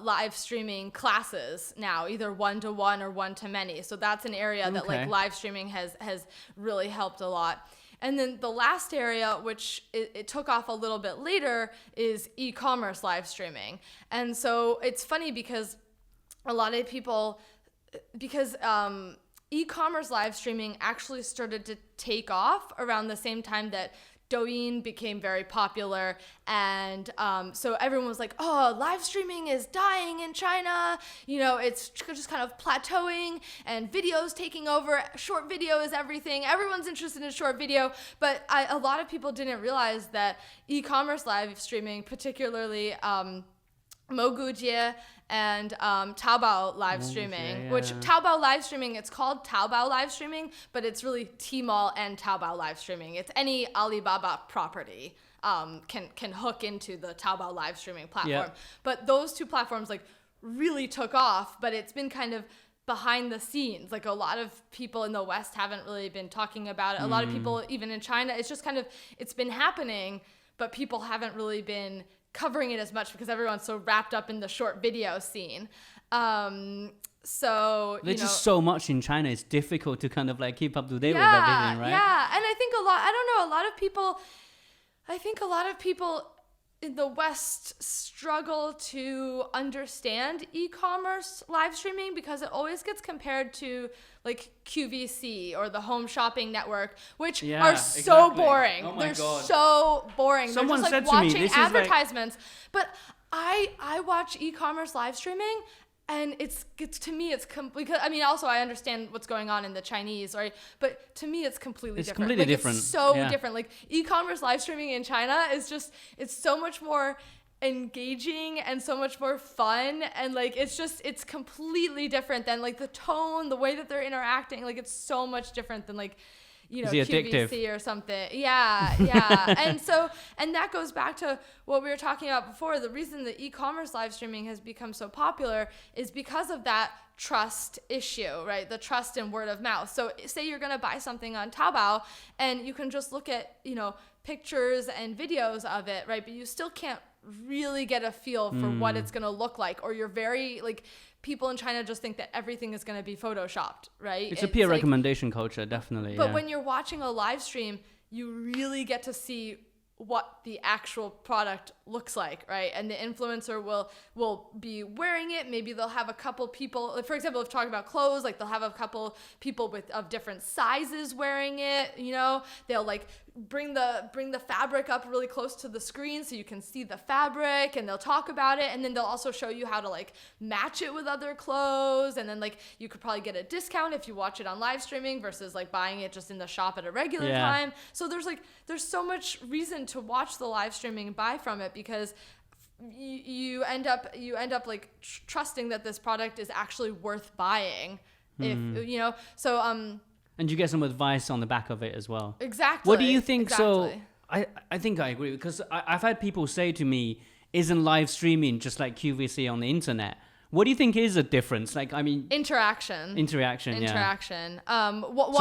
live streaming classes now, either one-to-one or one-to-many. So that's an area that like live streaming has really helped a lot. And then the last area, which it took off a little bit later, is e-commerce live streaming. And so it's funny because a lot of people, e-commerce live streaming actually started to take off around the same time that Douyin became very popular, and so everyone was like, oh, live streaming is dying in China, it's just kind of plateauing and videos taking over, short video is everything, everyone's interested in short video. But a lot of people didn't realize that e-commerce live streaming, particularly Mogujie and Taobao live streaming, which Taobao live streaming, it's called Taobao live streaming, but it's really Tmall and Taobao live streaming. It's any Alibaba property can hook into the Taobao live streaming platform. But those two platforms like really took off, but it's been kind of behind the scenes. Like a lot of people in the West haven't really been talking about it. A lot of people, even in China, it's just kind of, it's been happening, but people haven't really been covering it as much because everyone's so wrapped up in the short video scene. So there's just so much in China. It's difficult to kind of like keep up to date with everything, right? Yeah, and I think a lot of people in the West struggle to understand e-commerce live streaming because it always gets compared to like QVC or the Home Shopping Network, which are so boring. Oh my They're God. so boring. Someone They're just said like to me, watching this is like- advertisements. But I watch e-commerce live streaming, and it's to me because also I understand what's going on in the Chinese, right? But to me it's completely different. Completely different. It's so different. Like e-commerce live streaming in China is just, it's so much more engaging and so much more fun, and like it's completely different than like the tone, the way that they're interacting. Like it's so much different than like QVC or something. Yeah. and that goes back to what we were talking about before. The reason that e-commerce live streaming has become so popular is because of that trust issue, right? The trust and word of mouth. So say you're going to buy something on Taobao and you can just look at, pictures and videos of it, right? But you still can't really get a feel for what it's going to look like, or you're very like, people in China just think that everything is going to be photoshopped, right? It's a peer recommendation culture, definitely. But when you're watching a live stream, you really get to see what the actual product looks like, right? And the influencer will be wearing it. Maybe they'll have a couple people, like for example, if talking about clothes, like they'll have a couple people of different sizes wearing it, they'll like bring the fabric up really close to the screen so you can see the fabric, and they'll talk about it, and then they'll also show you how to like match it with other clothes, and then like you could probably get a discount if you watch it on live streaming versus like buying it just in the shop at a regular time. So there's so much reason to watch the live streaming and buy from it, because you end up like trusting that this product is actually worth buying. If and you get some advice on the back of it as well. Exactly. What do you think? Exactly. So I think I agree, because I've had people say to me, isn't live streaming just like QVC on the internet? What do you think is a difference? Like, I mean... Interaction. So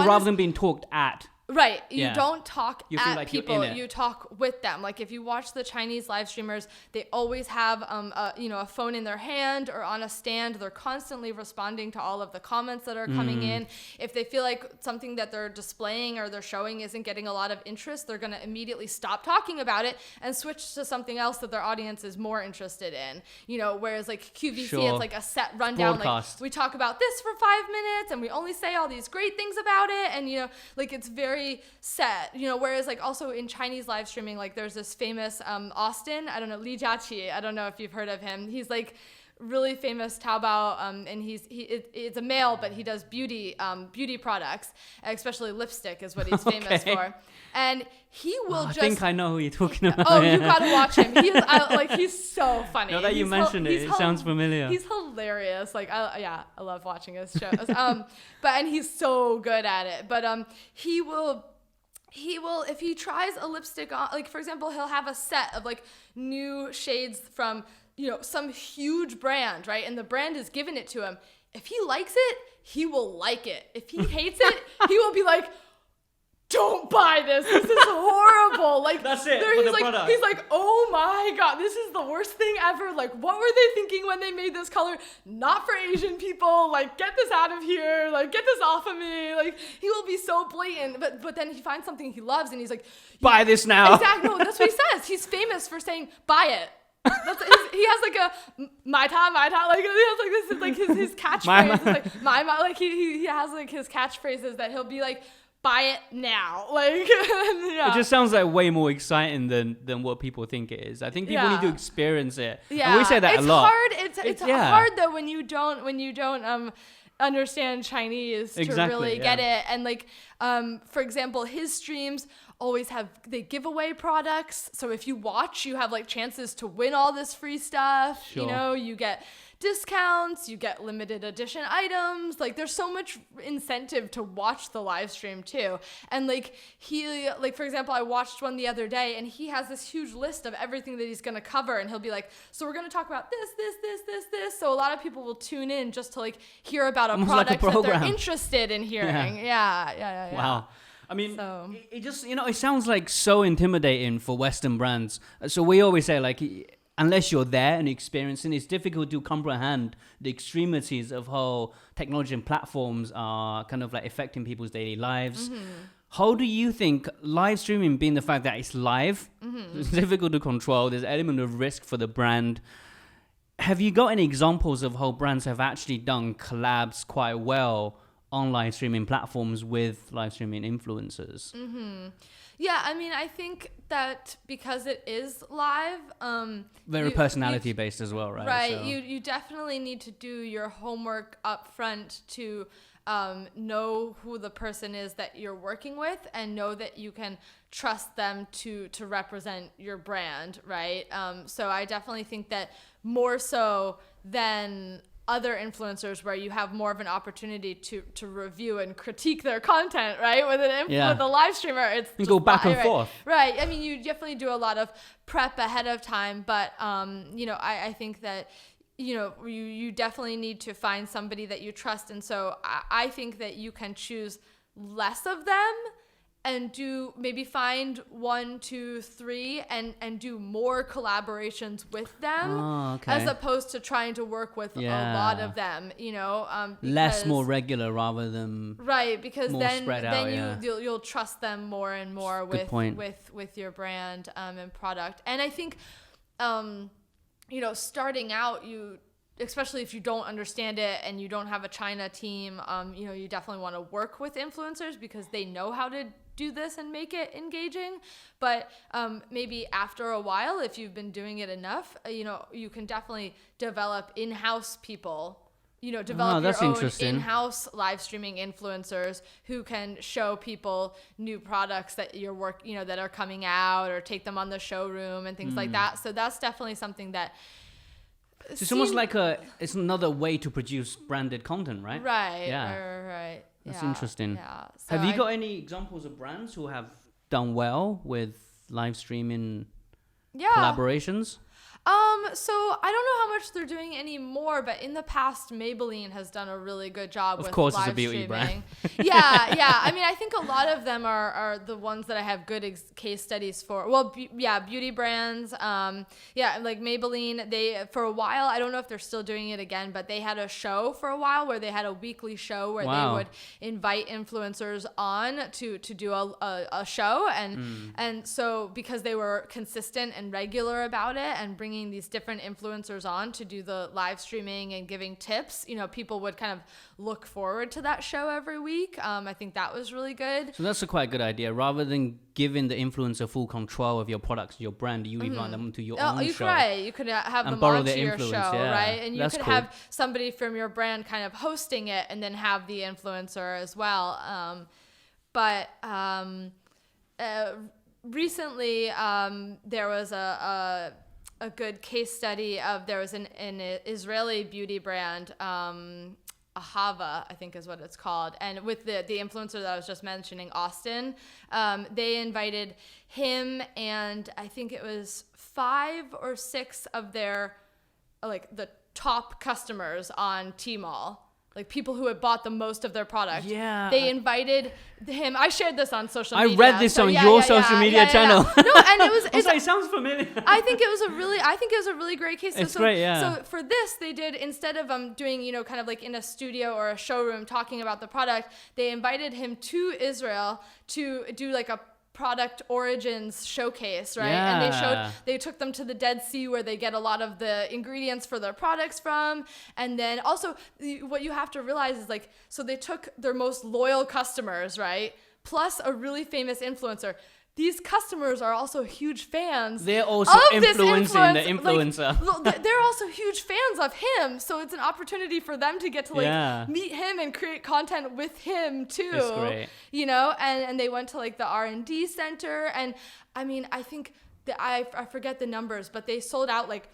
rather than being talked at Right. You Yeah. don't talk You feel at like you're people. in it. You talk with them. Like if you watch the Chinese live streamers, they always have a phone in their hand or on a stand. They're constantly responding to all of the comments that are coming in. If they feel like something that they're displaying or they're showing isn't getting a lot of interest, they're going to immediately stop talking about it and switch to something else that their audience is more interested in. Whereas like QVC, Sure. it's like a set rundown. Broadcast. Like we talk about this for 5 minutes and we only say all these great things about it. And, like it's very set, whereas like also in Chinese live streaming, like there's this famous Austin, I don't know, Li Jiaqi, I don't know if you've heard of him. He's like really famous Taobao, and it's a male, but he does beauty products, especially lipstick is what he's famous for. And he will I think I know who you're talking about. Oh, you gotta watch him. He's so funny. Now that you mentioned it, it sounds familiar. He's hilarious. I love watching his shows. And he's so good at it. But he will if he tries a lipstick on, like for example, he'll have a set of like new shades from some huge brand, right? And the brand has given it to him. If he likes it, he will like it. If he hates it, he will be like, don't buy this. This is horrible. Like that's it. For the product. He's like, oh my God, this is the worst thing ever. Like, what were they thinking when they made this color? Not for Asian people. Like, get this out of here. Like, get this off of me. Like, he will be so blatant. But then he finds something he loves and he's like, buy this now. Exactly. No, that's what he says. He's famous for saying, buy it. He has like a my time, like he has like this is like his catchphrase. It's like my like he has like his catchphrases that he'll be like, buy it now. Like yeah. It just sounds like way more exciting than what people think it is. I think people need to experience it. Yeah, and we say that a lot. It's hard though when you don't understand Chinese to really get it. And like for example, his streams always they give away products. So if you watch, you have like chances to win all this free stuff. Sure. You get discounts, you get limited edition items. Like there's so much incentive to watch the live stream too. And like for example, I watched one the other day and he has this huge list of everything that he's going to cover. And he'll be like, so we're going to talk about this. So a lot of people will tune in just to like hear about a Almost like a product that they're program. interested in hearing. Yeah. Wow. I mean, So- it just, it sounds like so intimidating for Western brands. So we always say, like, unless you're there and experiencing, it's difficult to comprehend the extremities of how technology and platforms are kind of like affecting people's daily lives. Mm-hmm. How do you think live streaming, being the fact that it's live, it's difficult to control, there's an element of risk for the brand. Have you got any examples of how brands have actually done collabs quite well on live streaming platforms with live streaming influencers? Mm-hmm. Yeah, I mean, I think that because it is live, very personality based as well, right? Right. So. You definitely need to do your homework up front to know who the person is that you're working with and know that you can trust them to represent your brand, right? So I definitely think that more so than other influencers where you have more of an opportunity to review and critique their content, right? With a live streamer, it's you just go back and right? forth. Right. I mean, you definitely do a lot of prep ahead of time, but I think that you definitely need to find somebody that you trust, and so I think that you can choose less of them and find 1, 2, 3 and do more collaborations with them as opposed to trying to work with a lot of them, less more regular rather than because more then spread out, you'll trust them more and more with your brand and product. And I think starting out, especially if you don't understand it and you don't have a China team, you definitely want to work with influencers because they know how to do this and make it engaging. But maybe after a while, if you've been doing it enough, you can definitely develop in-house people, develop your own in-house live streaming influencers who can show people new products that that are coming out, or take them on the showroom and things like that. So that's definitely something that it's almost like it's another way to produce branded content, right? Right. Yeah. Right. That's interesting. Yeah. So have you got any examples of brands who have done well with live streaming collaborations? So I don't know how much they're doing anymore, but in the past, Maybelline has done a really good job with course, live it's a beauty streaming. brand. yeah. I mean, I think a lot of them are the ones that I have good case studies for. Well, beauty brands. Like Maybelline, they, for a while, I don't know if they're still doing it again, but they had a show for a while where they had a weekly show where they would invite influencers on to do a show. And so because they were consistent and regular about it and bringing these different influencers on to do the live streaming and giving tips, people would kind of look forward to that show every week. I think that was really good. So that's a quite good idea. Rather than giving the influencer full control of your products, your brand, you invite them to your own show. Right. You could have and them borrow onto their your influence, show, yeah. right? And you That's could cool. have somebody from your brand kind of hosting it and then have the influencer as well. Recently, there was a good case study of, there was an Israeli beauty brand, Ahava, I think is what it's called. And with the influencer that I was just mentioning, Austin, they invited him and I think it was 5 or 6 of their, like, the top customers on Tmall. Like people who had bought the most of their product. Yeah. They invited him. I shared this on social I media. read this on your social media channel. No, and it was. It sounds familiar. I think it was a really great case. It's great, yeah. So for this, they did, instead of doing, kind of like in a studio or a showroom talking about the product, they invited him to Israel to do like a product origins showcase, right? Yeah. And they took them to the Dead Sea where they get a lot of the ingredients for their products from. And then also what you have to realize is, like, so they took their most loyal customers, right? Plus a really famous influencer. These customers are also huge fans. They're also of this influencing the influencer. Like, they're also huge fans of him, so it's an opportunity for them to get to meet him and create content with him too. It's great. And they went to like the R&D center, and I mean, I think I forget the numbers, but they sold out like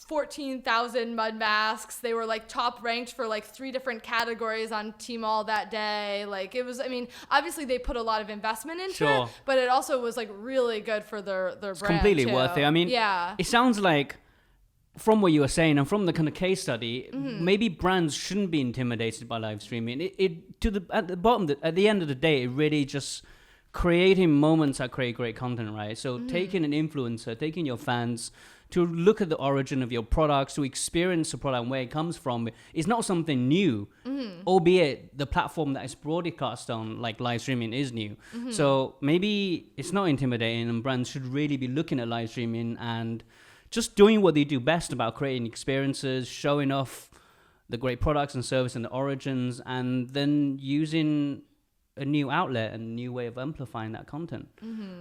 14,000 mud masks. They were like top ranked for like 3 different categories on Tmall that day. Like it was, I mean, obviously they put a lot of investment into it, but it also was like really good for their brand. It's completely too. worth it. I mean, it sounds like, from what you were saying and from the kind of case study, maybe brands shouldn't be intimidated by live streaming. At the end of the day, it really just creating moments that create great content, right? So taking an influencer, taking your fans to look at the origin of your products, to experience the product and where it comes from, is not something new, albeit the platform that is broadcast on, like live streaming, is new. So maybe it's not intimidating, and brands should really be looking at live streaming and just doing what they do best about creating experiences, showing off the great products and service and the origins, and then using a new outlet and a new way of amplifying that content.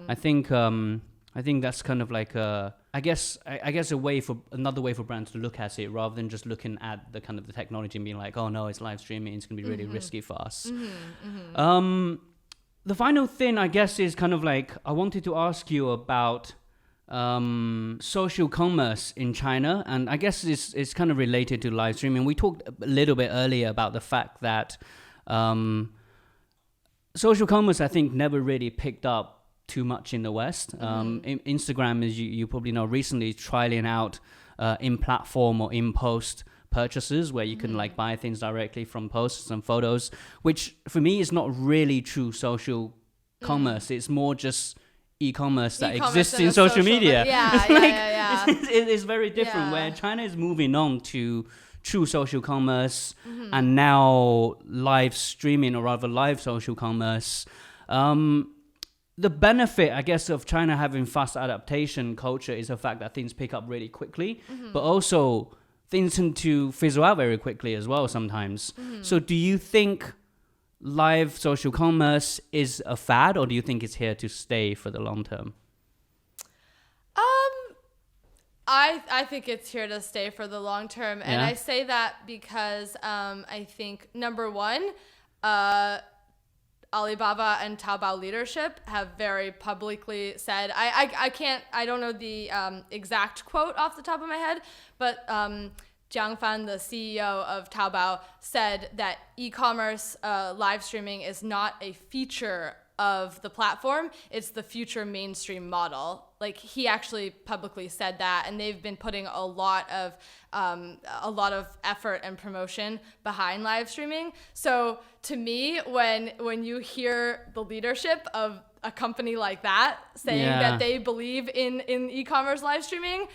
I think that's kind of like I guess another way for brands to look at it, rather than just looking at the kind of the technology and being like, oh no, it's live streaming, it's gonna be really risky for us. The final thing, I guess, is kind of like, I wanted to ask you about social commerce in China, and I guess it's kind of related to live streaming. We talked a little bit earlier about the fact that social commerce, I think, never really picked up too much in the West. Instagram, as you probably know, recently trialing out in-platform or in-post purchases where you can like buy things directly from posts and photos, which for me is not really true social commerce. It's more just e-commerce that exists in social media. It's very different, where China is moving on to true social commerce and now live streaming, or rather live social commerce. The benefit, I guess, of China having fast adaptation culture is the fact that things pick up really quickly, but also things tend to fizzle out very quickly as well sometimes. So do you think live social commerce is a fad, or do you think it's here to stay for the long term? I think it's here to stay for the long term. And I say that because I think, number one, Alibaba and Taobao leadership have very publicly said, I don't know the exact quote off the top of my head, but Jiang Fan, the CEO of Taobao, said that e-commerce live streaming is not a feature of the platform. It's the future mainstream model. Like, he actually publicly said that, and they've been putting a lot of effort and promotion behind live streaming. So to me, when you hear the leadership of a company like that saying that they believe in e-commerce live streaming,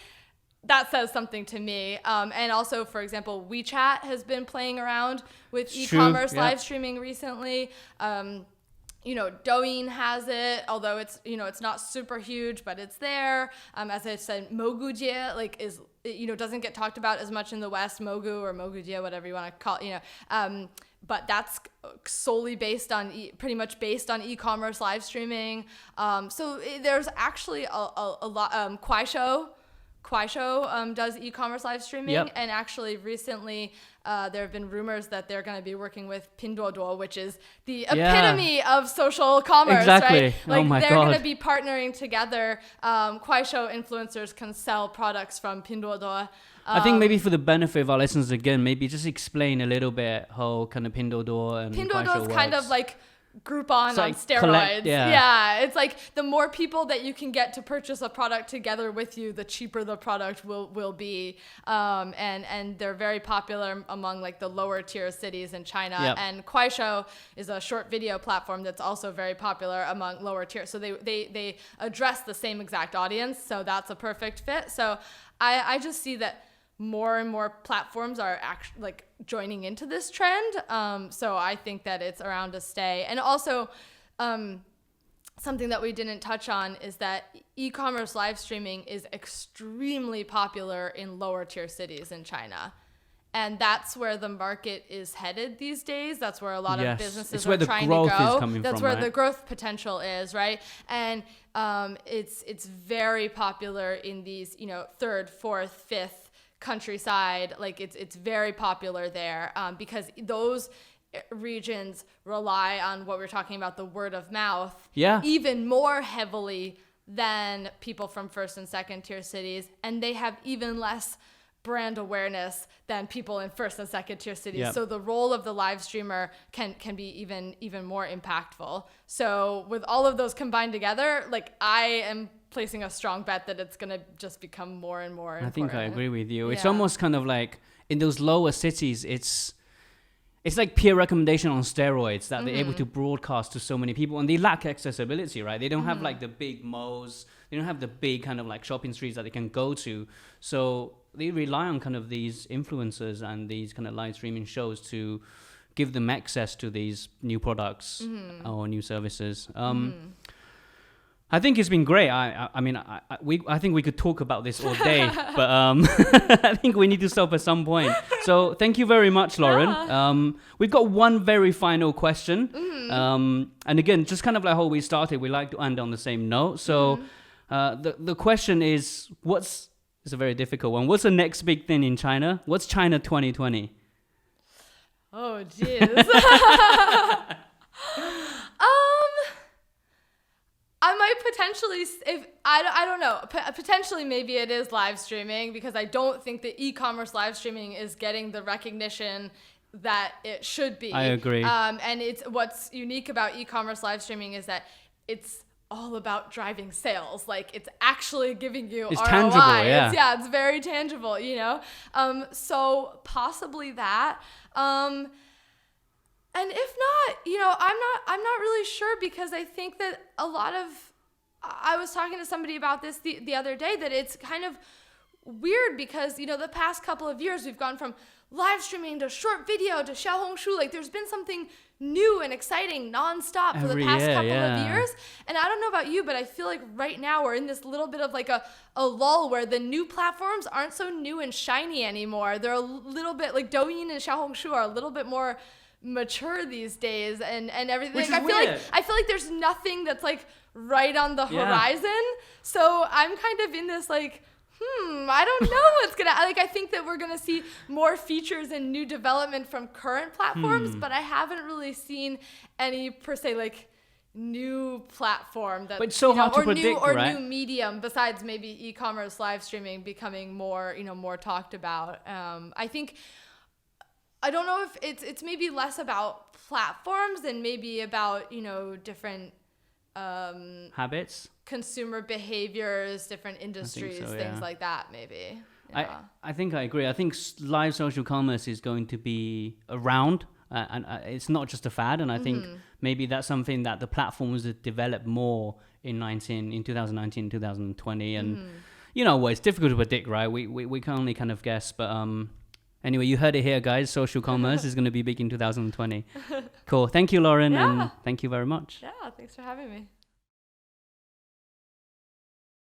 that says something to me. And also, for example, WeChat has been playing around with e-commerce live streaming recently. Douyin has it, although it's not super huge, but it's there. As I said, Mogujie doesn't get talked about as much in the West, Mogu or Mogujie, whatever you want to call it, but that's solely pretty much based on e-commerce live streaming. So there's actually a lot. Kuaishou does e-commerce live streaming, and actually recently there have been rumors that they're going to be working with Pinduoduo, which is the epitome of social commerce, right? Like, they're going to be partnering together. Kuaishou influencers can sell products from Pinduoduo. I think maybe for the benefit of our listeners, again, maybe just explain a little bit how kind of Pinduoduo and Kuaishou is works. kind of like Groupon on steroids. It's like the more people that you can get to purchase a product together with you, the cheaper the product will be. And they're very popular among like the lower tier cities in China. And Kuaishou is a short video platform that's also very popular among lower tier. So they address the same exact audience. So that's a perfect fit. So I just see that more and more platforms are actually like joining into this trend. So I think that it's around to stay. And also, something that we didn't touch on is that e-commerce live streaming is extremely popular in lower tier cities in China. And that's where the market is headed these days. That's where a lot of businesses are trying to go. That's where the growth potential is, right? And it's very popular in these, third, fourth, fifth countryside. Like, it's very popular there, because those regions rely on what we're talking about, the word of mouth, even more heavily than people from first and second tier cities, and they have even less brand awareness than people in first and second tier cities. So the role of the live streamer can be even more impactful. So with all of those combined together, like, I am placing a strong bet that it's going to just become more and more important. I think I agree with you. It's almost kind of like in those lower cities, it's like peer recommendation on steroids that they're able to broadcast to so many people, and they lack accessibility, right? They don't have like the big malls, they don't have the big kind of like shopping streets that they can go to. So they rely on kind of these influencers and these kind of live streaming shows to give them access to these new products or new services. I think it's been great. I think we could talk about this all day, but I think we need to stop at some point. So thank you very much, Lauren. We've got one very final question. And again, just kind of like how we started, we like to end on the same note. So the question is, it's a very difficult one. What's the next big thing in China? What's China 2020? Oh, jeez. I might potentially, I don't know, potentially maybe it is live streaming, because I don't think that e-commerce live streaming is getting the recognition that it should be. I agree. And what's unique about e-commerce live streaming is that it's all about driving sales. Like, it's actually giving you ROI. Tangible, it's very tangible, So possibly that. And if not, I'm not really sure, because I think that I was talking to somebody about this the other day, that it's kind of weird because, the past couple of years we've gone from live streaming to short video to Xiaohongshu. Like, there's been something new and exciting nonstop for the past couple of years. And I don't know about you, but I feel like right now we're in this little bit of like a lull where the new platforms aren't so new and shiny anymore. They're a little bit like Douyin and Xiaohongshu are a little bit more mature these days, and everything. Which is I feel like there's nothing that's like right on the horizon. So I'm kind of in this like, I don't know what's gonna, like, I think that we're gonna see more features and new development from current platforms, but I haven't really seen any per se like new platform that, but it's so hard to predict, new medium besides maybe e-commerce live streaming becoming more, more talked about. I don't know if it's maybe less about platforms and maybe about, different habits. consumer behaviors, different industries, so, things yeah. like that, maybe. Yeah. I think I agree. I think live social commerce is going to be around, and it's not just a fad. And I think maybe that's something that the platforms that develop more in 2019, 2020, and you know, well, it's difficult to predict, right? We can only kind of guess, but anyway, you heard it here, guys. Social commerce is going to be big in 2020. Cool. Thank you, Lauren, and thank you very much. Yeah, thanks for having me.